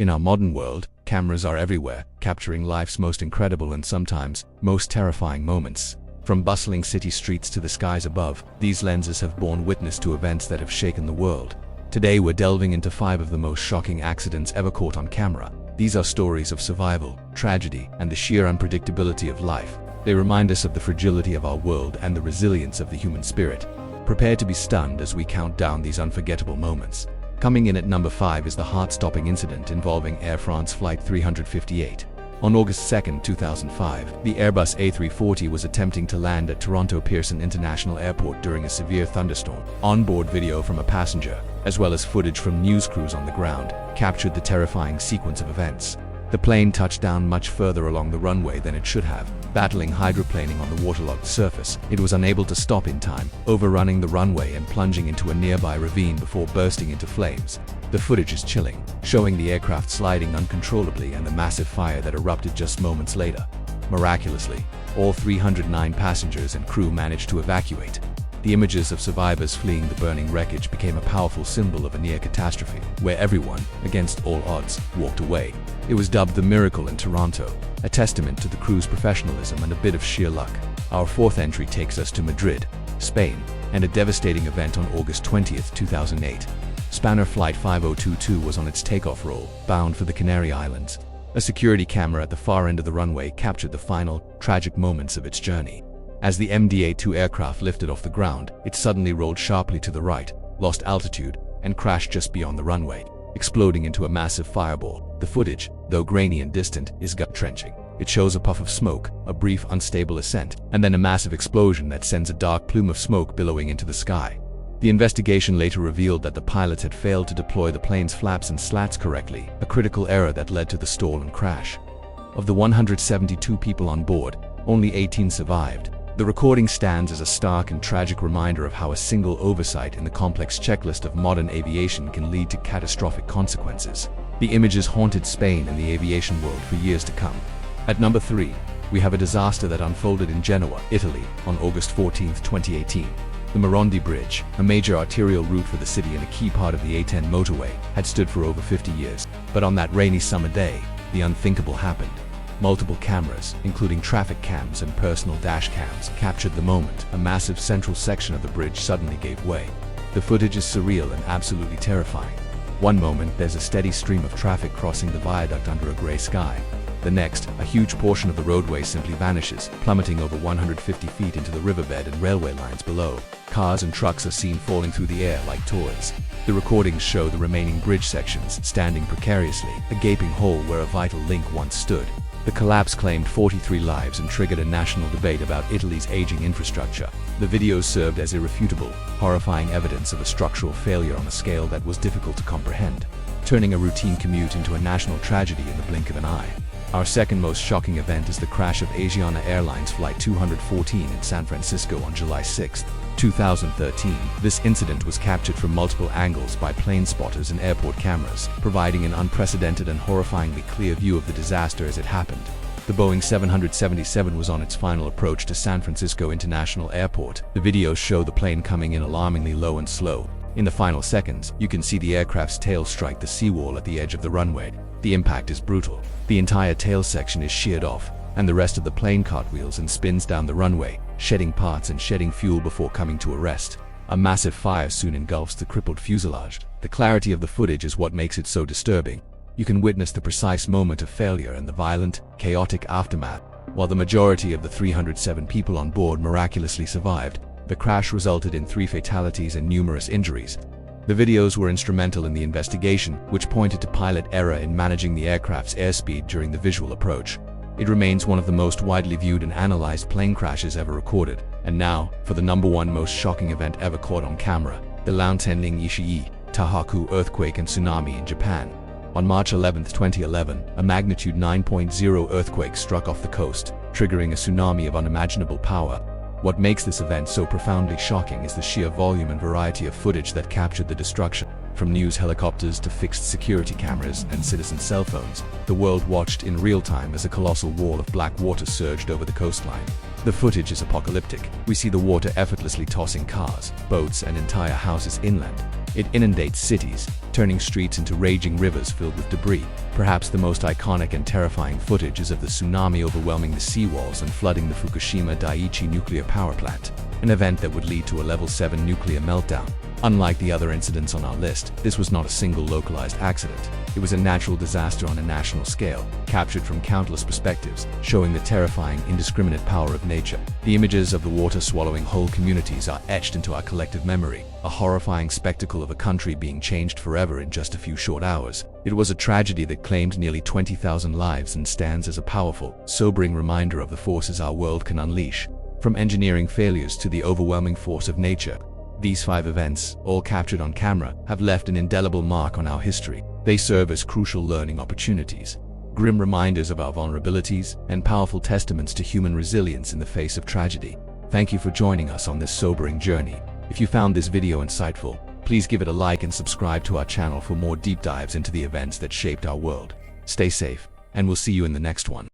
In our modern world, cameras are everywhere, capturing life's most incredible and sometimes most terrifying moments. From bustling city streets to the skies above, these lenses have borne witness to events that have shaken the world. Today we're delving into 5 of the most shocking accidents ever caught on camera. These are stories of survival, tragedy, and the sheer unpredictability of life. They remind us of the fragility of our world and the resilience of the human spirit. Prepare to be stunned as we count down these unforgettable moments. Coming in at number 5 is the heart-stopping incident involving Air France Flight 358. On August 2, 2005, the Airbus A340 was attempting to land at Toronto Pearson International Airport during a severe thunderstorm. Onboard video from a passenger, as well as footage from news crews on the ground, captured the terrifying sequence of events. The plane touched down much further along the runway than it should have. Battling hydroplaning on the waterlogged surface, it was unable to stop in time, overrunning the runway and plunging into a nearby ravine before bursting into flames. The footage is chilling, showing the aircraft sliding uncontrollably and the massive fire that erupted just moments later. Miraculously, all 309 passengers and crew managed to evacuate. The images of survivors fleeing the burning wreckage became a powerful symbol of a near catastrophe, where everyone, against all odds, walked away. It was dubbed the Miracle in Toronto, a testament to the crew's professionalism and a bit of sheer luck. Our 4th entry takes us to Madrid, Spain, and a devastating event on August 20, 2008. Spanner Flight 5022 was on its takeoff roll, bound for the Canary Islands. A security camera at the far end of the runway captured the final, tragic moments of its journey. As the MD-82 aircraft lifted off the ground, it suddenly rolled sharply to the right, lost altitude, and crashed just beyond the runway, exploding into a massive fireball. The footage, though grainy and distant, is gut-wrenching. It shows a puff of smoke, a brief unstable ascent, and then a massive explosion that sends a dark plume of smoke billowing into the sky. The investigation later revealed that the pilot had failed to deploy the plane's flaps and slats correctly, a critical error that led to the stall and crash. Of the 172 people on board, only 18 survived. The recording stands as a stark and tragic reminder of how a single oversight in the complex checklist of modern aviation can lead to catastrophic consequences. The images haunted Spain and the aviation world for years to come. At number 3, we have a disaster that unfolded in Genoa, Italy, on August 14, 2018. The Morandi Bridge, a major arterial route for the city and a key part of the A10 motorway, had stood for over 50 years. But on that rainy summer day, the unthinkable happened. Multiple cameras, including traffic cams and personal dash cams, captured the moment a massive central section of the bridge suddenly gave way. The footage is surreal and absolutely terrifying. One moment, there's a steady stream of traffic crossing the viaduct under a gray sky. The next, a huge portion of the roadway simply vanishes, plummeting over 150 feet into the riverbed and railway lines below. Cars and trucks are seen falling through the air like toys. The recordings show the remaining bridge sections standing precariously, a gaping hole where a vital link once stood. The collapse claimed 43 lives and triggered a national debate about Italy's aging infrastructure. The videos served as irrefutable, horrifying evidence of a structural failure on a scale that was difficult to comprehend, turning a routine commute into a national tragedy in the blink of an eye. Our second most shocking event is the crash of Asiana Airlines Flight 214 in San Francisco on July 6, 2013. This incident was captured from multiple angles by plane spotters and airport cameras, providing an unprecedented and horrifyingly clear view of the disaster as it happened. The Boeing 777 was on its final approach to San Francisco International Airport. The videos show the plane coming in alarmingly low and slow. In the final seconds, you can see the aircraft's tail strike the seawall at the edge of the runway. The impact is brutal. The entire tail section is sheared off, and the rest of the plane cartwheels and spins down the runway, shedding parts and shedding fuel before coming to a rest. A massive fire soon engulfs the crippled fuselage. The clarity of the footage is what makes it so disturbing. You can witness the precise moment of failure and the violent, chaotic aftermath. While the majority of the 307 people on board miraculously survived, the crash resulted in 3 fatalities and numerous injuries. The videos were instrumental in the investigation, which pointed to pilot error in managing the aircraft's airspeed during the visual approach. It remains one of the most widely viewed and analyzed plane crashes ever recorded. And now, for the number 1 most shocking event ever caught on camera, the Lantenling Ishii, Tahaku earthquake and tsunami in Japan. On March 11, 2011, a magnitude 9.0 earthquake struck off the coast, triggering a tsunami of unimaginable power. What makes this event so profoundly shocking is the sheer volume and variety of footage that captured the destruction. From news helicopters to fixed security cameras and citizen cell phones, the world watched in real time as a colossal wall of black water surged over the coastline. The footage is apocalyptic. We see the water effortlessly tossing cars, boats, and entire houses inland. It inundates cities, turning streets into raging rivers filled with debris. Perhaps the most iconic and terrifying footage is of the tsunami overwhelming the seawalls and flooding the Fukushima Daiichi nuclear power plant, an event that would lead to a level 7 nuclear meltdown. Unlike the other incidents on our list, this was not a single localized accident. It was a natural disaster on a national scale, captured from countless perspectives, showing the terrifying, indiscriminate power of nature. The images of the water swallowing whole communities are etched into our collective memory, a horrifying spectacle of a country being changed forever in just a few short hours. It was a tragedy that claimed nearly 20,000 lives and stands as a powerful, sobering reminder of the forces our world can unleash. From engineering failures to the overwhelming force of nature, these 5 events, all captured on camera, have left an indelible mark on our history. They serve as crucial learning opportunities, grim reminders of our vulnerabilities, and powerful testaments to human resilience in the face of tragedy. Thank you for joining us on this sobering journey. If you found this video insightful, please give it a like and subscribe to our channel for more deep dives into the events that shaped our world. Stay safe, and we'll see you in the next one.